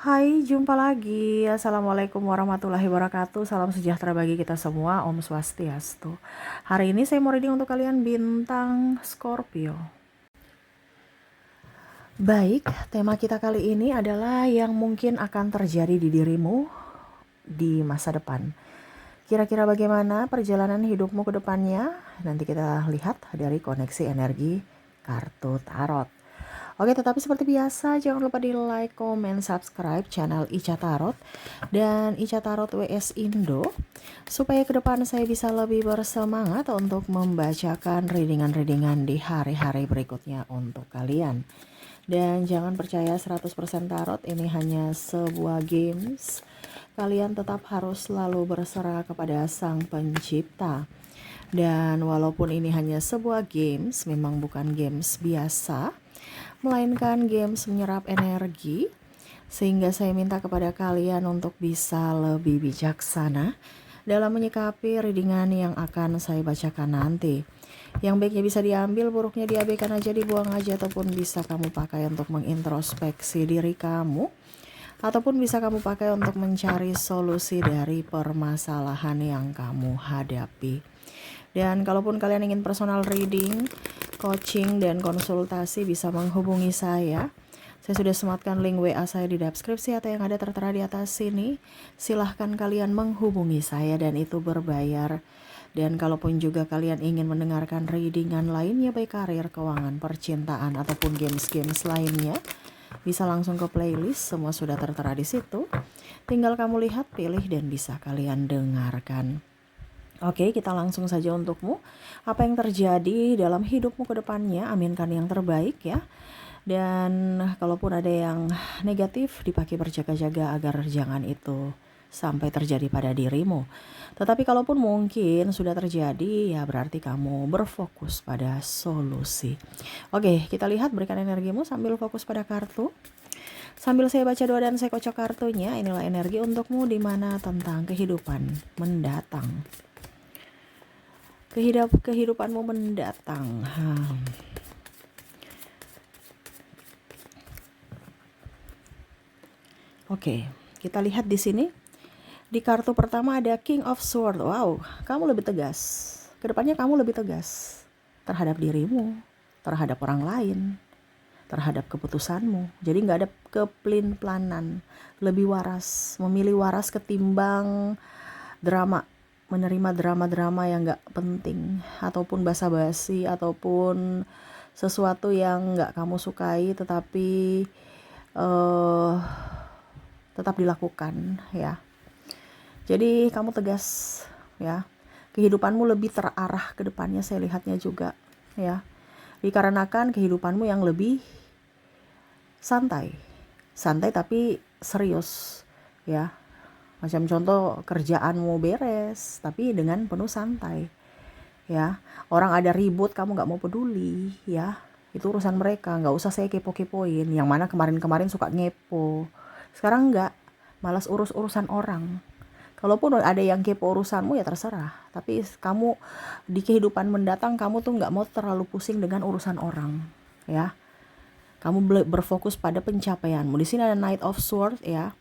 Hai, jumpa lagi. Assalamualaikum warahmatullahi wabarakatuh. Salam sejahtera bagi kita semua. Om Swastiastu. Hari ini saya mau reading untuk kalian bintang Scorpio. Baik, tema kita kali ini adalah yang mungkin akan terjadi di dirimu di masa depan. Kira-kira bagaimana perjalanan hidupmu ke depannya? Nanti kita lihat dari koneksi energi kartu tarot. Oke, tetapi seperti biasa jangan lupa di like, comment, subscribe channel Ica Tarot dan Ica Tarot WS Indo supaya ke depan saya bisa lebih bersemangat untuk membacakan readingan-readingan di hari-hari berikutnya untuk kalian. Dan jangan percaya 100% tarot ini hanya sebuah games. Kalian tetap harus selalu berserah kepada Sang Pencipta. Dan walaupun ini hanya sebuah games, memang bukan games biasa, melainkan games menyerap energi, sehingga saya minta kepada kalian untuk bisa lebih bijaksana dalam menyikapi readingan yang akan saya bacakan nanti. Yang baiknya bisa diambil, buruknya diabaikan aja, dibuang aja, ataupun bisa kamu pakai untuk mengintrospeksi diri kamu, ataupun bisa kamu pakai untuk mencari solusi dari permasalahan yang kamu hadapi. Dan kalaupun kalian ingin personal reading, coaching, dan konsultasi, bisa menghubungi saya. Saya sudah sematkan link WA saya di deskripsi atau yang ada tertera di atas sini. Silahkan kalian menghubungi saya dan itu berbayar. Dan kalaupun juga kalian ingin mendengarkan readingan lainnya, baik karir, keuangan, percintaan, ataupun games-games lainnya, bisa langsung ke playlist, semua sudah tertera di situ. Tinggal kamu lihat, pilih, dan bisa kalian dengarkan. Oke, kita langsung saja untukmu. Apa yang terjadi dalam hidupmu ke depannya, aminkan yang terbaik ya. Dan kalaupun ada yang negatif, dipakai berjaga-jaga agar jangan itu sampai terjadi pada dirimu. Tetapi kalaupun mungkin sudah terjadi, ya berarti kamu berfokus pada solusi. Oke, kita lihat, berikan energimu sambil fokus pada kartu. Sambil saya baca doa dan saya kocok kartunya, inilah energi untukmu di mana tentang kehidupan mendatang. Kehidupanmu mendatang. Oke, kita lihat di sini. Di kartu pertama ada King of Swords. Wow, kamu lebih tegas. Kedepannya kamu lebih tegas terhadap dirimu, terhadap orang lain, terhadap keputusanmu. Jadi nggak ada kepelin-pelanan. Lebih waras, memilih waras ketimbang drama. Menerima drama-drama yang nggak penting, ataupun basa-basi, ataupun sesuatu yang nggak kamu sukai, tetapi tetap dilakukan ya. Jadi kamu tegas ya. Kehidupanmu lebih terarah ke depannya, saya lihatnya juga ya. Dikarenakan kehidupanmu yang lebih santai. Santai tapi serius ya. Macam contoh kerjaanmu beres tapi dengan penuh santai ya. Orang ada ribut kamu gak mau peduli ya. Itu urusan mereka, gak usah saya kepo-kepoin. Yang mana kemarin-kemarin suka ngepo. Sekarang enggak, malas urus-urusan orang. Kalaupun ada yang kepo urusanmu ya terserah. Tapi kamu di kehidupan mendatang kamu tuh gak mau terlalu pusing dengan urusan orang ya. Kamu berfokus pada pencapaianmu. Di sini ada Knight of Swords ya.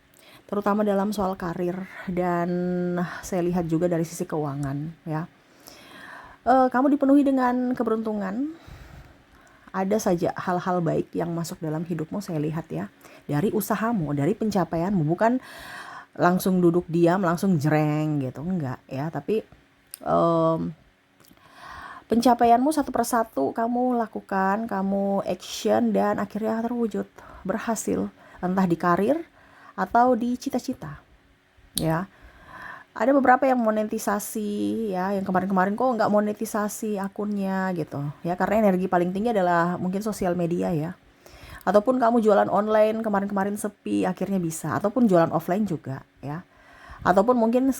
Terutama dalam soal karir dan saya lihat juga dari sisi keuangan ya. Kamu dipenuhi dengan keberuntungan. Ada saja hal-hal baik yang masuk dalam hidupmu, saya lihat ya. Dari usahamu, dari pencapaianmu, bukan langsung duduk diam, langsung jreng gitu, enggak ya. Tapi pencapaianmu satu persatu kamu lakukan, kamu action dan akhirnya terwujud, berhasil. Entah di karir atau di cita-cita ya. Ada beberapa yang monetisasi ya, yang kemarin-kemarin kok nggak monetisasi akunnya gitu ya, karena energi paling tinggi adalah mungkin sosial media ya. Ataupun kamu jualan online kemarin-kemarin sepi, akhirnya bisa. Ataupun jualan offline juga ya. Ataupun mungkin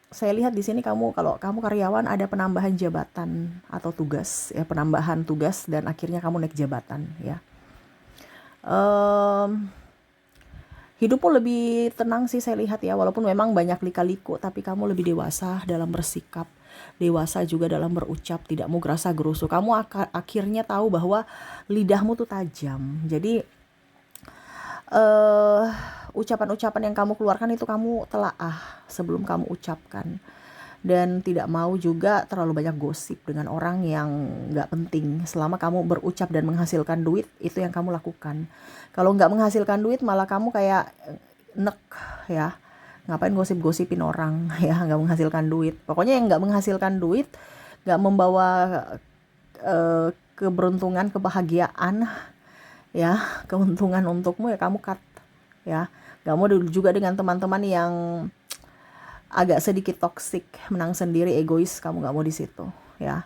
saya lihat di sini kalau kamu karyawan ada penambahan jabatan atau tugas ya, penambahan tugas dan akhirnya kamu naik jabatan ya. Hidupmu lebih tenang sih saya lihat ya, walaupun memang banyak lika-liku, tapi kamu lebih dewasa dalam bersikap, dewasa juga dalam berucap, tidak mau gerasa gerusu. Kamu akhirnya tahu bahwa lidahmu tuh tajam. Jadi ucapan-ucapan yang kamu keluarkan itu kamu telaah sebelum kamu ucapkan. Dan tidak mau juga terlalu banyak gosip dengan orang yang nggak penting. Selama kamu berucap dan menghasilkan duit, itu yang kamu lakukan. Kalau nggak menghasilkan duit, malah kamu kayak nek ya. Ngapain gosip-gosipin orang ya, nggak menghasilkan duit. Pokoknya yang nggak menghasilkan duit, nggak membawa keberuntungan, kebahagiaan, ya, keuntungan untukmu, ya kamu cut ya. Nggak mau juga dengan teman-teman yang agak sedikit toksik, menang sendiri, egois, kamu nggak mau di situ ya.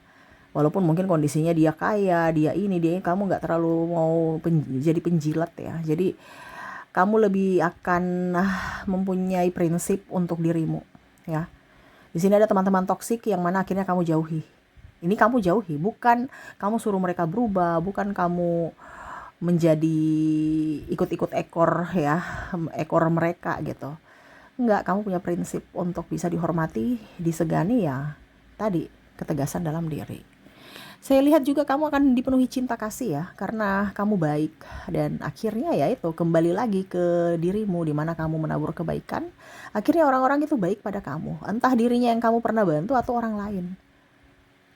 Walaupun mungkin kondisinya dia kaya, dia ini, kamu nggak terlalu mau jadi penjilat ya. Jadi kamu lebih akan mempunyai prinsip untuk dirimu ya. Di sini ada teman-teman toksik yang mana akhirnya kamu jauhi. Ini kamu jauhi, bukan kamu suruh mereka berubah, bukan kamu menjadi ikut-ikut ekor ya, ekor mereka gitu. Enggak, kamu punya prinsip untuk bisa dihormati, disegani ya. Tadi, ketegasan dalam diri. Saya lihat juga kamu akan dipenuhi cinta kasih ya, karena kamu baik. Dan akhirnya ya itu, kembali lagi ke dirimu, di mana kamu menabur kebaikan. Akhirnya orang-orang itu baik pada kamu. Entah dirinya yang kamu pernah bantu atau orang lain.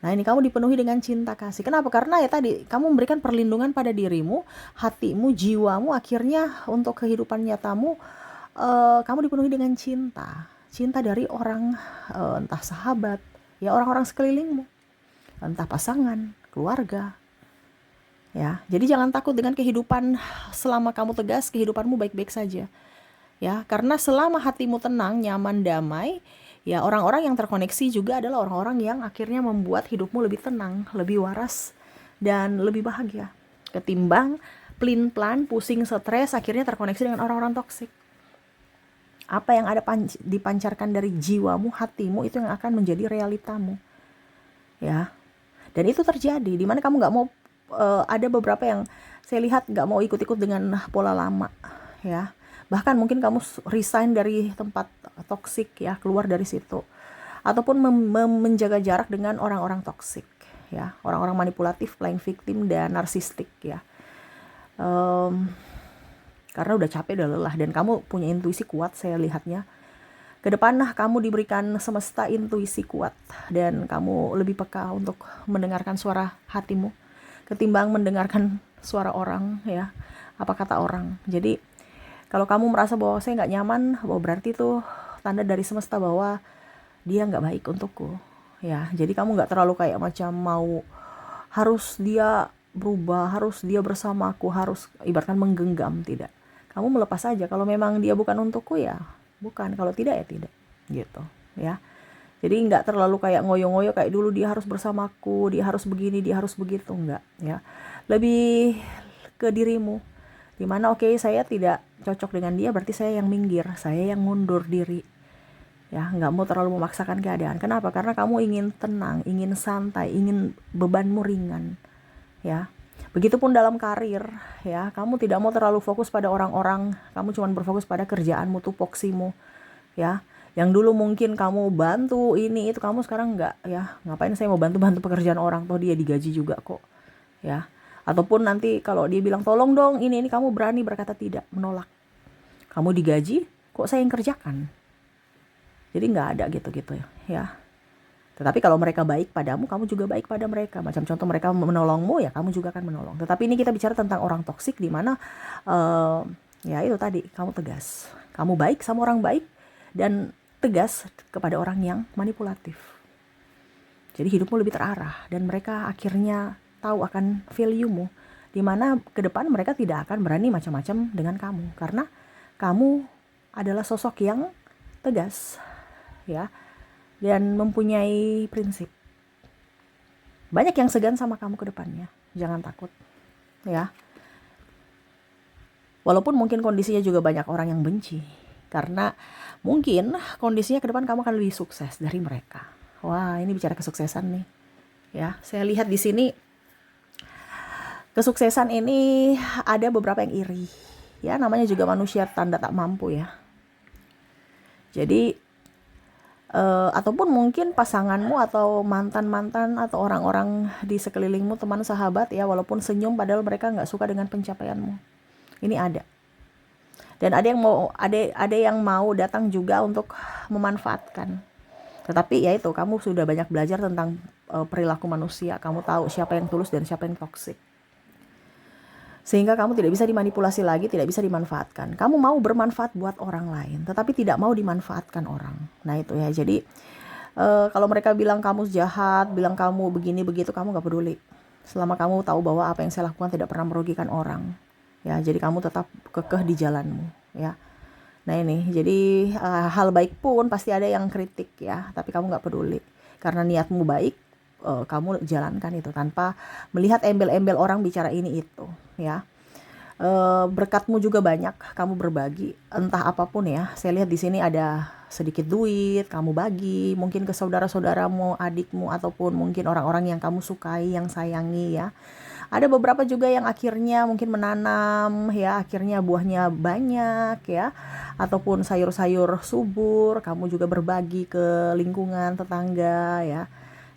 Nah, ini kamu dipenuhi dengan cinta kasih. Kenapa? Karena ya tadi, kamu memberikan perlindungan pada dirimu, hatimu, jiwamu, akhirnya untuk kehidupan nyatamu, kamu dipenuhi dengan cinta dari orang, entah sahabat, ya orang-orang sekelilingmu, entah pasangan, keluarga, ya. Jadi jangan takut dengan kehidupan. Selama kamu tegas, kehidupanmu baik-baik saja, ya. Karena selama hatimu tenang, nyaman, damai, ya orang-orang yang terkoneksi juga adalah orang-orang yang akhirnya membuat hidupmu lebih tenang, lebih waras, dan lebih bahagia. Ketimbang plin-plan, pusing, stres, akhirnya terkoneksi dengan orang-orang toksik. Apa yang ada dipancarkan dari jiwamu, hatimu, itu yang akan menjadi realitamu ya. Dan itu terjadi dimana kamu nggak mau, ada beberapa yang saya lihat nggak mau ikut-ikut dengan pola lama ya. Bahkan mungkin kamu resign dari tempat toksik ya, keluar dari situ, ataupun menjaga jarak dengan orang-orang toksik ya, orang-orang manipulatif, playing victim, dan narsistik ya. Karena udah capek, udah lelah, dan kamu punya intuisi kuat. Saya lihatnya ke depan kamu diberikan semesta intuisi kuat, dan kamu lebih peka untuk mendengarkan suara hatimu ketimbang mendengarkan suara orang ya, apa kata orang. Jadi kalau kamu merasa bahwa saya nggak nyaman, bahwa berarti itu tanda dari semesta bahwa dia nggak baik untukku ya. Jadi kamu nggak terlalu kayak macam mau harus dia berubah, harus dia bersamaku, harus ibaratkan menggenggam, tidak. Kamu melepas saja. Kalau memang dia bukan untukku ya bukan, kalau tidak ya tidak gitu ya. Jadi nggak terlalu kayak ngoyo-ngoyo kayak dulu, dia harus bersamaku, dia harus begini, dia harus begitu, enggak ya. Lebih ke dirimu, dimana oke, saya tidak cocok dengan dia, berarti saya yang minggir, saya yang mundur diri ya. Nggak mau terlalu memaksakan keadaan. Kenapa? Karena kamu ingin tenang, ingin santai, ingin bebanmu ringan ya. Begitupun dalam karir ya, kamu tidak mau terlalu fokus pada orang-orang, kamu cuma berfokus pada kerjaanmu, tupoksimu ya. Yang dulu mungkin kamu bantu ini itu, kamu sekarang enggak ya. Ngapain saya mau bantu-bantu pekerjaan orang, toh dia digaji juga kok ya. Ataupun nanti kalau dia bilang tolong dong ini kamu berani berkata tidak, menolak. Kamu digaji, kok saya yang kerjakan. Jadi nggak ada gitu-gitu ya. Tetapi kalau mereka baik padamu, kamu juga baik pada mereka. Macam contoh mereka menolongmu, ya kamu juga akan menolong. Tetapi ini kita bicara tentang orang toksik, di mana ya itu tadi, kamu tegas. Kamu baik sama orang baik, dan tegas kepada orang yang manipulatif. Jadi hidupmu lebih terarah, dan mereka akhirnya tahu akan value-mu, di mana ke depan mereka tidak akan berani macam-macam dengan kamu, karena kamu adalah sosok yang tegas ya, dan mempunyai prinsip. Banyak yang segan sama kamu ke depannya. Jangan takut ya. Walaupun mungkin kondisinya juga banyak orang yang benci, karena mungkin kondisinya ke depan kamu akan lebih sukses dari mereka. Wah, ini bicara kesuksesan nih ya. Saya lihat di sini kesuksesan ini ada beberapa yang iri ya, namanya juga manusia tanda tak mampu ya. Jadi ataupun mungkin pasanganmu atau mantan-mantan atau orang-orang di sekelilingmu, teman, sahabat ya, walaupun senyum padahal mereka nggak suka dengan pencapaianmu. Ini ada. Dan ada yang mau datang juga untuk memanfaatkan. Tetapi ya itu, kamu sudah banyak belajar tentang perilaku manusia. Kamu tahu siapa yang tulus dan siapa yang toksik. Sehingga kamu tidak bisa dimanipulasi lagi, tidak bisa dimanfaatkan. Kamu mau bermanfaat buat orang lain, tetapi tidak mau dimanfaatkan orang. Nah itu ya, jadi kalau mereka bilang kamu jahat, bilang kamu begini begitu, kamu gak peduli. Selama kamu tahu bahwa apa yang saya lakukan tidak pernah merugikan orang. Ya, jadi kamu tetap kekeh di jalanmu. Ya. Nah ini, jadi hal baik pun pasti ada yang kritik ya, tapi kamu gak peduli. Karena niatmu baik, kamu jalankan itu tanpa melihat embel-embel orang bicara ini itu ya. Berkatmu juga banyak, kamu berbagi entah apapun ya. Saya lihat di sini ada sedikit duit, kamu bagi mungkin ke saudara-saudaramu, adikmu, ataupun mungkin orang-orang yang kamu sukai, yang sayangi ya. Ada beberapa juga yang akhirnya mungkin menanam ya, akhirnya buahnya banyak ya, ataupun sayur-sayur subur, kamu juga berbagi ke lingkungan tetangga ya.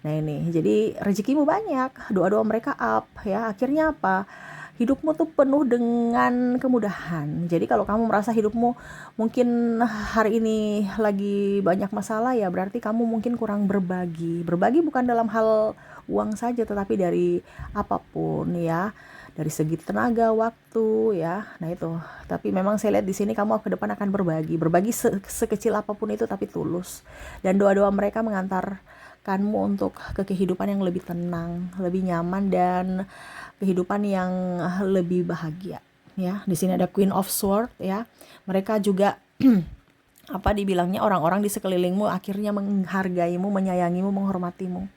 Nah ini, jadi rezekimu banyak, doa-doa mereka up ya, akhirnya apa? Hidupmu tuh penuh dengan kemudahan. Jadi kalau kamu merasa hidupmu mungkin hari ini lagi banyak masalah ya, berarti kamu mungkin kurang berbagi. Berbagi bukan dalam hal uang saja, tetapi dari apapun ya, dari segi tenaga, waktu ya. Nah itu. Tapi memang saya lihat di sini kamu ke depan akan berbagi sekecil apapun itu, tapi tulus. Dan doa-doa mereka mengantarkanmu untuk ke kehidupan yang lebih tenang, lebih nyaman, dan kehidupan yang lebih bahagia ya. Di sini ada Queen of Swords ya. Mereka juga apa dibilangnya, orang-orang di sekelilingmu akhirnya menghargaimu, menyayangimu, menghormatimu.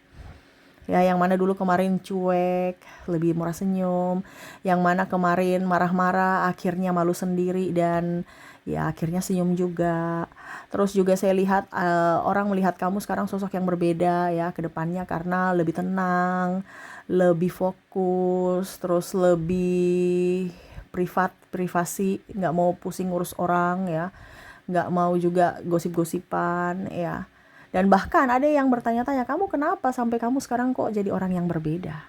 Ya, yang mana dulu kemarin cuek, lebih murah senyum, yang mana kemarin marah-marah, akhirnya malu sendiri dan ya akhirnya senyum juga. Terus juga saya lihat orang melihat kamu sekarang sosok yang berbeda ya ke depannya, karena lebih tenang, lebih fokus, terus lebih privasi, nggak mau pusing ngurus orang ya, nggak mau juga gosip-gosipan ya. Dan bahkan ada yang bertanya-tanya, kamu kenapa sampai kamu sekarang kok jadi orang yang berbeda?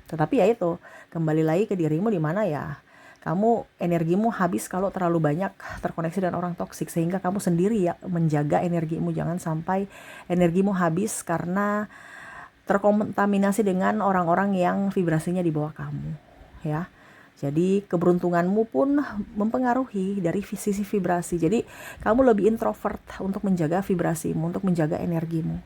Tetapi ya itu, kembali lagi ke dirimu, di mana ya kamu energimu habis kalau terlalu banyak terkoneksi dengan orang toksik, sehingga kamu sendiri ya menjaga energimu, jangan sampai energimu habis karena terkontaminasi dengan orang-orang yang vibrasinya di bawah kamu ya. Jadi keberuntunganmu pun mempengaruhi dari sisi vibrasi. Jadi kamu lebih introvert untuk menjaga vibrasimu, untuk menjaga energimu.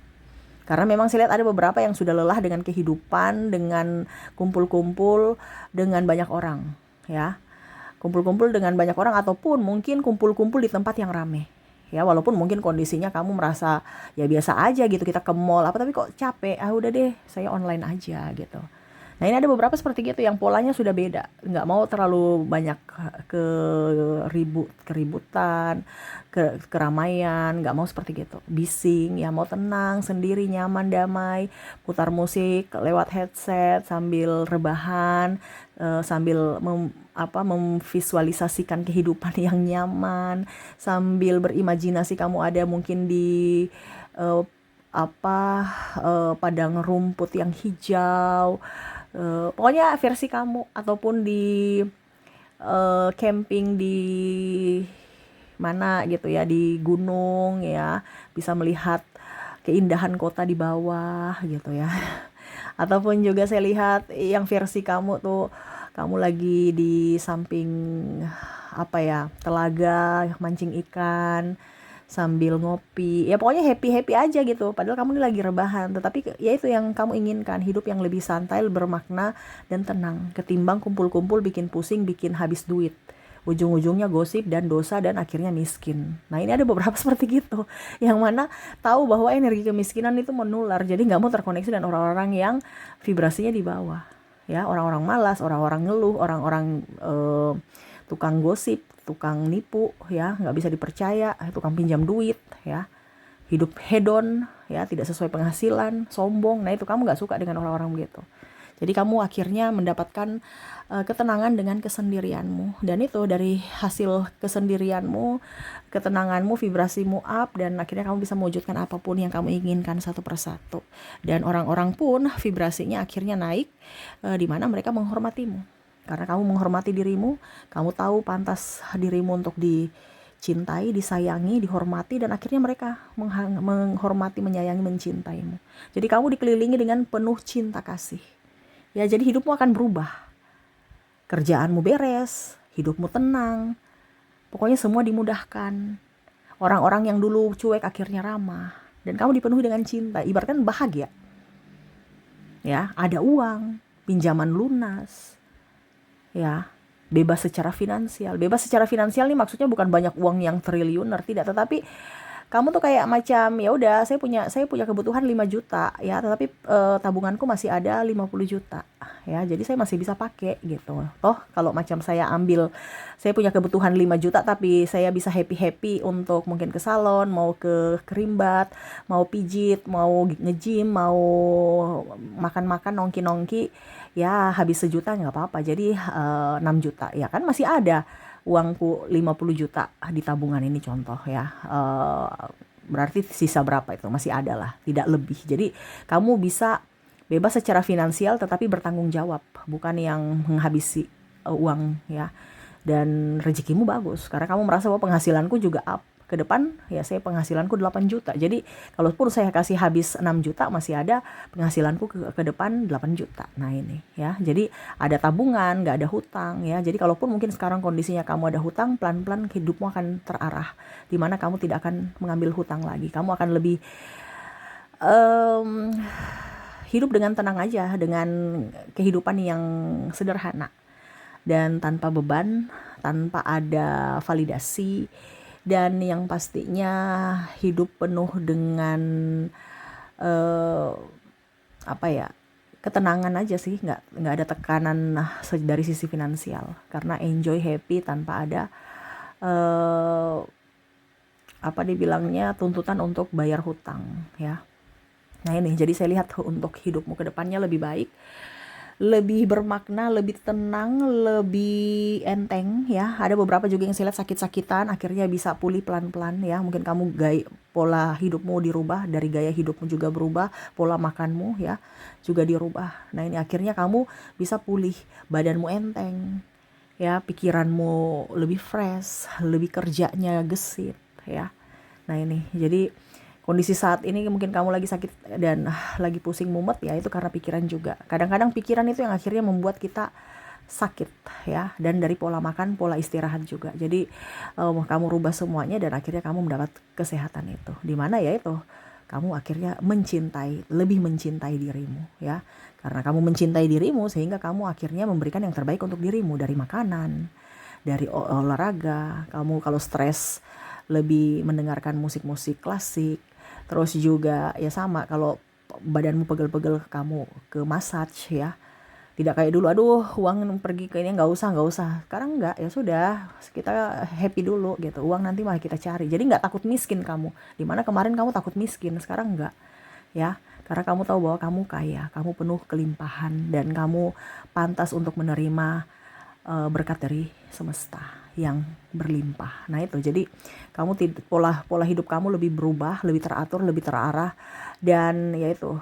Karena memang saya lihat ada beberapa yang sudah lelah dengan kehidupan, dengan kumpul-kumpul dengan banyak orang ya. Kumpul-kumpul dengan banyak orang, ataupun mungkin kumpul-kumpul di tempat yang ramai. Ya, walaupun mungkin kondisinya kamu merasa ya biasa aja gitu, kita ke mall apa, tapi kok capek, udah deh saya online aja gitu. Nah ini ada beberapa seperti gitu yang polanya sudah beda, nggak mau terlalu banyak keributan, keramaian, nggak mau seperti gitu, bising ya, mau tenang sendiri, nyaman, damai, putar musik lewat headset sambil rebahan, sambil memvisualisasikan kehidupan yang nyaman, sambil berimajinasi kamu ada mungkin di padang rumput yang hijau, pokoknya versi kamu, ataupun di camping di mana gitu ya, di gunung ya, bisa melihat keindahan kota di bawah gitu ya. Ataupun juga saya lihat yang versi kamu tuh, kamu lagi di samping telaga mancing ikan sambil ngopi ya, pokoknya happy aja gitu, padahal kamu ini lagi rebahan. Tetapi ya itu yang kamu inginkan, hidup yang lebih santai, bermakna dan tenang, ketimbang kumpul-kumpul bikin pusing, bikin habis duit, ujung-ujungnya gosip dan dosa dan akhirnya miskin. Nah ini ada beberapa seperti gitu, yang mana tahu bahwa energi kemiskinan itu menular, jadi nggak mau terkoneksi dengan orang-orang yang vibrasinya di bawah ya, orang-orang malas, orang-orang ngeluh, orang-orang tukang gosip, tukang nipu ya, nggak bisa dipercaya, tukang pinjam duit ya, hidup hedon ya, tidak sesuai penghasilan, sombong. Nah itu kamu nggak suka dengan orang-orang begitu. Jadi kamu akhirnya mendapatkan ketenangan dengan kesendirianmu, dan itu dari hasil kesendirianmu, ketenanganmu, vibrasimu up, dan akhirnya kamu bisa mewujudkan apapun yang kamu inginkan satu persatu. Dan orang-orang pun vibrasinya akhirnya naik, di mana mereka menghormatimu. Karena kamu menghormati dirimu, kamu tahu pantas dirimu untuk dicintai, disayangi, dihormati, dan akhirnya mereka menghormati, menyayangi, mencintaimu. Jadi kamu dikelilingi dengan penuh cinta kasih. Ya, jadi hidupmu akan berubah. Kerjaanmu beres, hidupmu tenang, pokoknya semua dimudahkan. Orang-orang yang dulu cuek akhirnya ramah, dan kamu dipenuhi dengan cinta, ibaratkan bahagia. Ya, ada uang, pinjaman lunas, ya, bebas secara finansial. Bebas secara finansial nih maksudnya bukan banyak uang yang triliuner, tidak, tetapi kamu tuh kayak macam ya udah, saya punya kebutuhan 5 juta ya, tetapi tabunganku masih ada 50 juta ya, jadi saya masih bisa pakai gitu. Toh kalau macam saya punya kebutuhan 5 juta tapi saya bisa happy untuk mungkin ke salon, mau ke kerimbat, mau pijit, mau nge-gym, mau makan-makan nongki-nongki, ya habis sejuta nggak apa-apa, jadi 6 juta ya kan, masih ada uangku 50 juta di tabungan ini contoh ya. Berarti sisa berapa itu? Masih ada lah, tidak lebih. Jadi kamu bisa bebas secara finansial tetapi bertanggung jawab, bukan yang menghabisi uang ya. Dan rezekimu bagus karena kamu merasa bahwa penghasilanku juga up. Ke depan ya saya penghasilanku 8 juta. Jadi kalaupun saya kasih habis 6 juta masih ada penghasilanku ke depan 8 juta. Nah ini ya. Jadi ada tabungan, nggak ada hutang ya. Jadi kalaupun mungkin sekarang kondisinya kamu ada hutang, pelan-pelan hidupmu akan terarah. Dimana kamu tidak akan mengambil hutang lagi. Kamu akan lebih hidup dengan tenang aja, dengan kehidupan yang sederhana. Dan tanpa beban, tanpa ada validasi, dan yang pastinya hidup penuh dengan ketenangan aja sih, nggak ada tekanan dari sisi finansial, karena enjoy, happy, tanpa ada dibilangnya tuntutan untuk bayar hutang ya. Nah ini, jadi saya lihat untuk hidupmu ke depannya lebih baik, lebih bermakna, lebih tenang, lebih enteng ya. Ada beberapa juga yang saya lihat sakit-sakitan akhirnya bisa pulih pelan-pelan ya. Mungkin kamu pola hidupmu dirubah, dari gaya hidupmu juga berubah, pola makanmu ya juga dirubah. Nah ini akhirnya kamu bisa pulih, badanmu enteng ya, pikiranmu lebih fresh, lebih kerjanya gesit ya. Nah ini, jadi kondisi saat ini mungkin kamu lagi sakit dan lagi pusing mumet ya, itu karena pikiran juga. Kadang-kadang pikiran itu yang akhirnya membuat kita sakit ya, dan dari pola makan, pola istirahat juga. Jadi kamu rubah semuanya dan akhirnya kamu mendapat kesehatan itu. Dimana ya itu, kamu akhirnya lebih mencintai dirimu ya. Karena kamu mencintai dirimu sehingga kamu akhirnya memberikan yang terbaik untuk dirimu, dari makanan, dari olahraga. Kamu kalau stres lebih mendengarkan musik-musik klasik. Terus juga ya sama, kalau badanmu pegel-pegel kamu ke massage ya. Tidak kayak dulu, aduh uang pergi ke ini, nggak usah. Sekarang nggak, ya sudah, kita happy dulu gitu. Uang nanti malah kita cari. Jadi nggak takut miskin kamu. Dimana kemarin kamu takut miskin, sekarang nggak ya. Karena kamu tahu bahwa kamu kaya, kamu penuh kelimpahan, dan kamu pantas untuk menerima berkat dari semesta yang berlimpah. Nah itu, jadi kamu pola hidup kamu lebih berubah, lebih teratur, lebih terarah, dan yaitu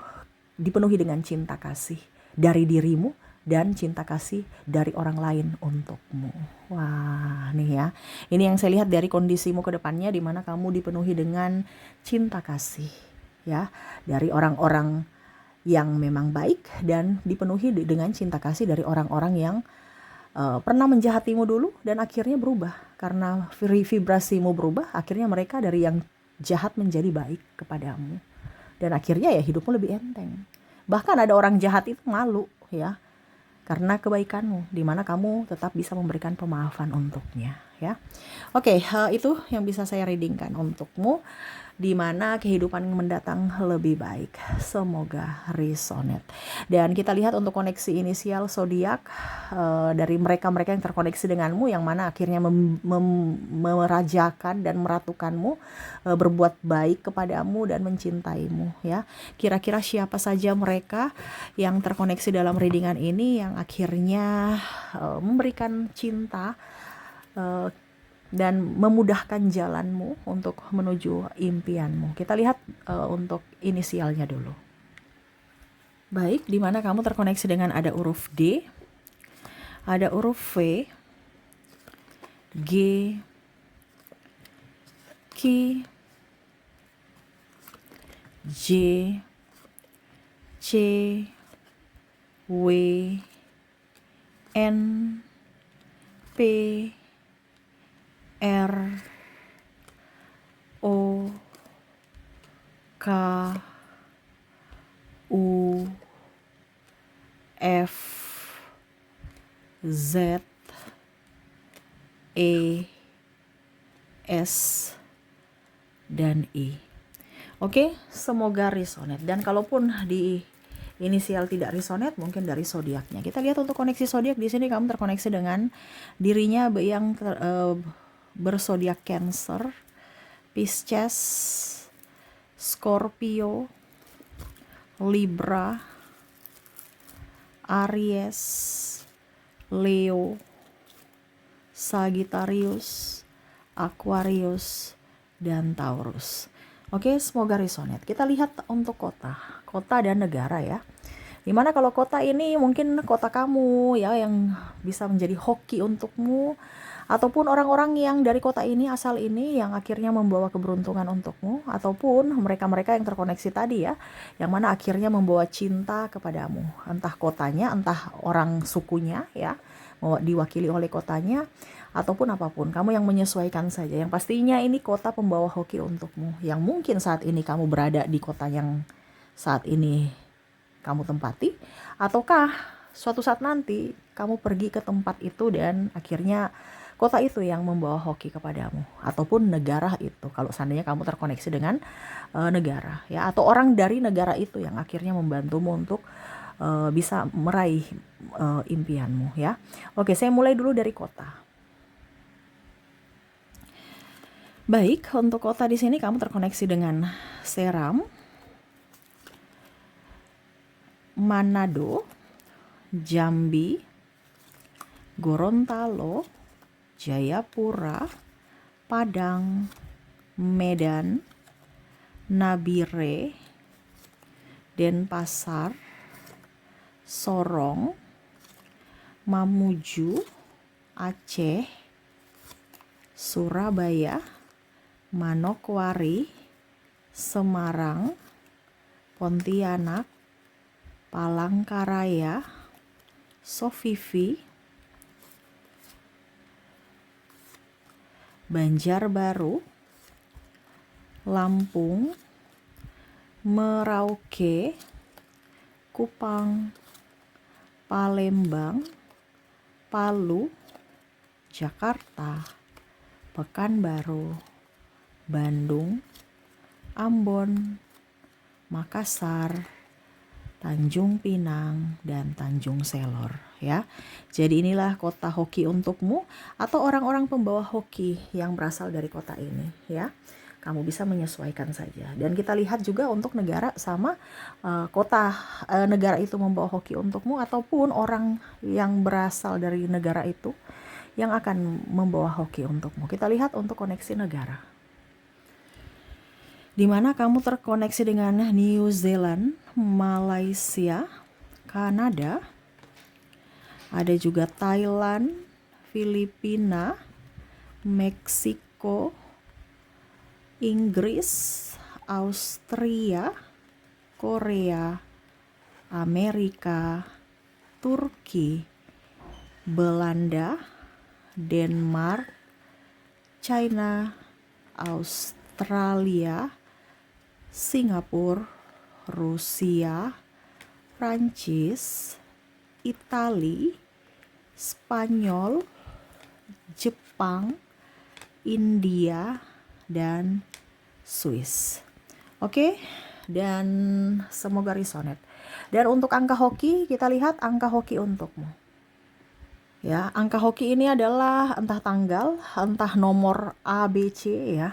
dipenuhi dengan cinta kasih dari dirimu dan cinta kasih dari orang lain untukmu. Wah nih ya, ini yang saya lihat dari kondisimu ke depannya, dimana kamu dipenuhi dengan cinta kasih ya, dari orang-orang yang memang baik, dan dipenuhi dengan cinta kasih dari orang-orang yang pernah menjahatimu dulu dan akhirnya berubah. Karena vibrasimu berubah, akhirnya mereka dari yang jahat menjadi baik kepadamu, dan akhirnya ya hidupmu lebih enteng. Bahkan ada orang jahat itu malu ya, karena kebaikanmu, dimana kamu tetap bisa memberikan pemaafan untuknya ya. Oke, itu yang bisa saya readingkan untukmu, dimana kehidupan mendatang lebih baik. Semoga resonate. Dan kita lihat untuk koneksi inisial zodiak dari mereka-mereka yang terkoneksi denganmu, yang mana akhirnya merajakan dan meratukanmu, berbuat baik kepadamu dan mencintaimu ya. Kira-kira siapa saja mereka yang terkoneksi dalam readingan ini, yang akhirnya memberikan cinta dan memudahkan jalanmu untuk menuju impianmu. Kita lihat untuk inisialnya dulu. Baik, di mana kamu terkoneksi dengan ada huruf D. Ada huruf V, G, Q, J, C, W, N, P, R, O, K, U, F, Z, E, S, dan I. Oke, semoga resonate. Dan kalaupun di inisial tidak resonate, mungkin dari zodiaknya. Kita lihat untuk koneksi zodiak di sini kamu terkoneksi dengan dirinya yang berzodiak Cancer, Pisces, Scorpio, Libra, Aries, Leo, Sagittarius, Aquarius, dan Taurus. Oke, semoga resonate. Kita lihat untuk kota dan negara ya. Dimana kalau kota ini mungkin kota kamu ya yang bisa menjadi hoki untukmu, ataupun orang-orang yang dari kota ini asal ini yang akhirnya membawa keberuntungan untukmu, ataupun mereka-mereka yang terkoneksi tadi ya, yang mana akhirnya membawa cinta kepadamu, entah kotanya, entah orang sukunya ya, diwakili oleh kotanya, ataupun apapun, kamu yang menyesuaikan saja. Yang pastinya ini kota pembawa hoki untukmu, yang mungkin saat ini kamu berada di kota yang saat ini kamu tempati, ataukah suatu saat nanti kamu pergi ke tempat itu dan akhirnya kota itu yang membawa hoki kepadamu, ataupun negara itu kalau seandainya kamu terkoneksi dengan negara ya, atau orang dari negara itu yang akhirnya membantumu untuk bisa meraih impianmu ya. Oke, saya mulai dulu dari kota. Baik, untuk kota di sini kamu terkoneksi dengan Seram, Manado, Jambi, Gorontalo, Jayapura, Padang, Medan, Nabire, Denpasar, Sorong, Mamuju, Aceh, Surabaya, Manokwari, Semarang, Pontianak, Palangkaraya, Sofifi, Banjarbaru, Lampung, Merauke, Kupang, Palembang, Palu, Jakarta, Pekanbaru, Bandung, Ambon, Makassar, Tanjung Pinang, dan Tanjung Selor ya. Jadi inilah kota hoki untukmu, atau orang-orang pembawa hoki yang berasal dari kota ini ya. Kamu bisa menyesuaikan saja. Dan kita lihat juga untuk negara sama, kota negara itu membawa hoki untukmu, ataupun orang yang berasal dari negara itu yang akan membawa hoki untukmu. Kita lihat untuk koneksi negara, di mana kamu terkoneksi dengan New Zealand, Malaysia, Kanada, ada juga Thailand, Filipina, Meksiko, Inggris, Austria, Korea, Amerika, Turki, Belanda, Denmark, China, Australia, Singapura, Rusia, Prancis, Italia, Spanyol, Jepang, India, dan Swiss. Oke, dan semoga resonate. Dan untuk angka hoki, kita lihat angka hoki untukmu. Ya, angka hoki ini adalah entah tanggal, entah nomor A, B, C ya,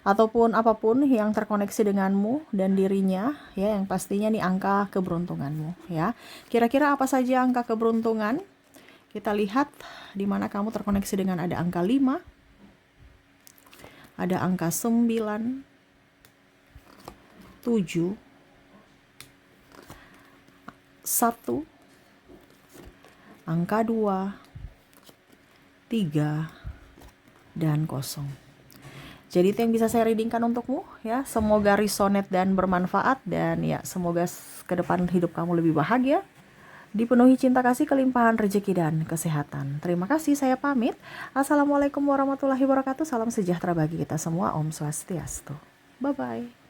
ataupun apapun yang terkoneksi denganmu dan dirinya ya, yang pastinya nih angka keberuntunganmu ya. Kira-kira apa saja angka keberuntungan? Kita lihat di mana kamu terkoneksi dengan ada angka 5, ada angka 9, 7, 1, angka 2, 3, dan 0. Jadi itu yang bisa saya readingkan untukmu ya. Semoga resonate dan bermanfaat, dan ya semoga ke depan hidup kamu lebih bahagia, dipenuhi cinta kasih, kelimpahan rezeki dan kesehatan. Terima kasih, saya pamit. Assalamualaikum warahmatullahi wabarakatuh. Salam sejahtera bagi kita semua. Om Swastiastu. Bye bye.